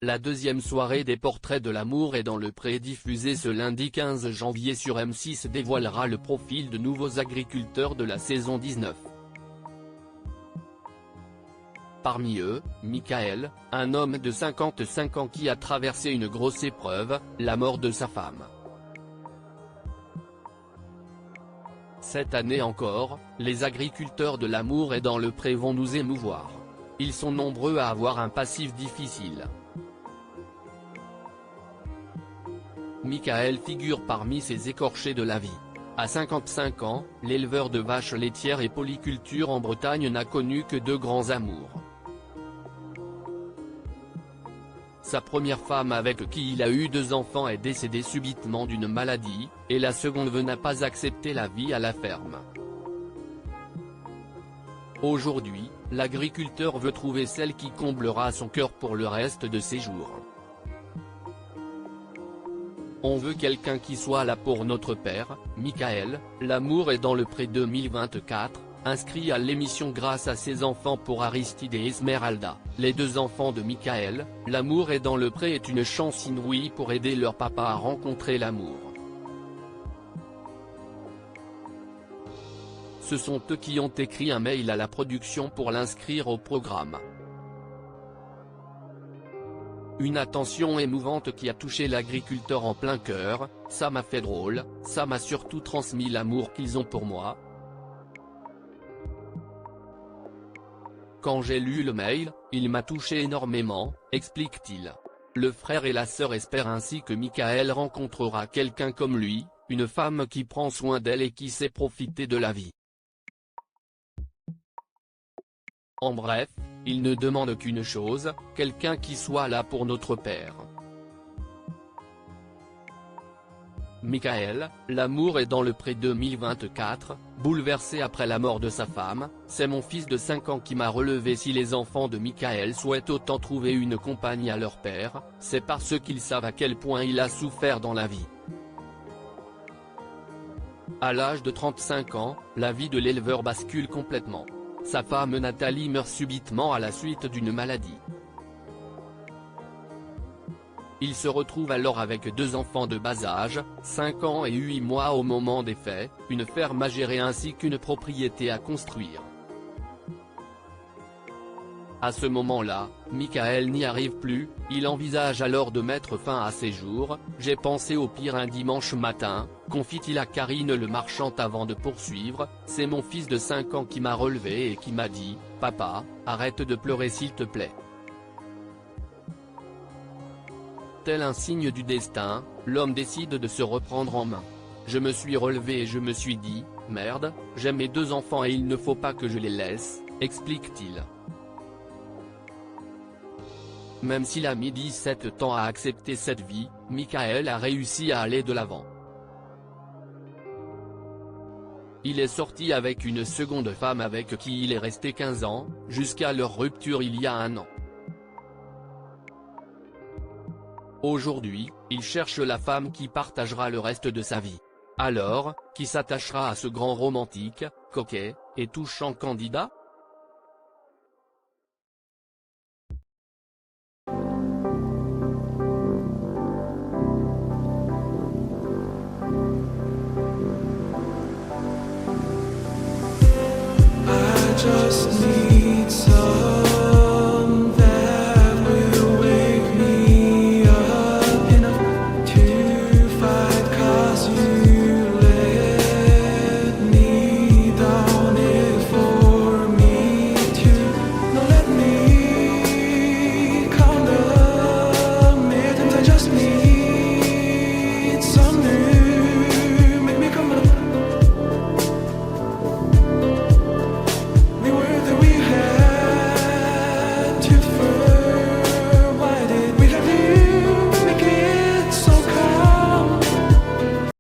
La deuxième soirée des portraits de l'amour est dans le pré diffusée ce lundi 15 janvier sur M6 dévoilera le profil de nouveaux agriculteurs de la saison 19. Parmi eux, Michael, un homme de 55 ans qui a traversé une grosse épreuve, la mort de sa femme. Cette année encore, les agriculteurs de l'amour et dans le pré vont nous émouvoir. Ils sont nombreux à avoir un passif difficile. Michael figure parmi ces écorchés de la vie. À 55 ans, l'éleveur de vaches laitières et polyculture en Bretagne n'a connu que deux grands amours. Sa première femme avec qui il a eu 2 enfants est décédée subitement d'une maladie, et la seconde n'a pas accepté la vie à la ferme. Aujourd'hui, l'agriculteur veut trouver celle qui comblera son cœur pour le reste de ses jours. On veut quelqu'un qui soit là pour notre père, Michael. L'amour est dans le pré 2024, inscrit à l'émission grâce à ses enfants pour Aristide et Esmeralda. Les 2 enfants de Michael, L'amour est dans le pré est une chance inouïe pour aider leur papa à rencontrer l'amour. Ce sont eux qui ont écrit un mail à la production pour l'inscrire au programme. Une attention émouvante qui a touché l'agriculteur en plein cœur. Ça m'a fait drôle, ça m'a surtout transmis l'amour qu'ils ont pour moi. Quand j'ai lu le mail, il m'a touché énormément, explique-t-il. Le frère et la sœur espèrent ainsi que Michael rencontrera quelqu'un comme lui, une femme qui prend soin d'elle et qui sait profiter de la vie. En bref, il ne demande qu'une chose, quelqu'un qui soit là pour notre père. Michael, L'amour est dans le pré 2024, bouleversé après la mort de sa femme. C'est mon fils de 5 ans qui m'a relevé. Si les enfants de Michael souhaitent autant trouver une compagne à leur père, c'est parce qu'ils savent à quel point il a souffert dans la vie. À l'âge de 35 ans, la vie de l'éleveur bascule complètement. Sa femme Nathalie meurt subitement à la suite d'une maladie. Il se retrouve alors avec 2 enfants de bas âge, 5 ans et 8 mois au moment des faits, une ferme à gérer ainsi qu'une propriété à construire. À ce moment-là, Michael n'y arrive plus, il envisage alors de mettre fin à ses jours. J'ai pensé au pire un dimanche matin, confie-t-il à Karine Le Marchand avant de poursuivre. C'est mon fils de 5 ans qui m'a relevé et qui m'a dit « Papa, arrête de pleurer s'il te plaît ». Tel un signe du destin, l'homme décide de se reprendre en main. Je me suis relevé et je me suis dit « Merde, j'ai mes 2 enfants et il ne faut pas que je les laisse », explique-t-il. Même s'il a mis 17 ans à accepter cette vie, Michael a réussi à aller de l'avant. Il est sorti avec une seconde femme avec qui il est resté 15 ans, jusqu'à leur rupture il y a 1 an. Aujourd'hui, il cherche la femme qui partagera le reste de sa vie. Alors, qui s'attachera à ce grand romantique, coquet, et touchant candidat ? Just need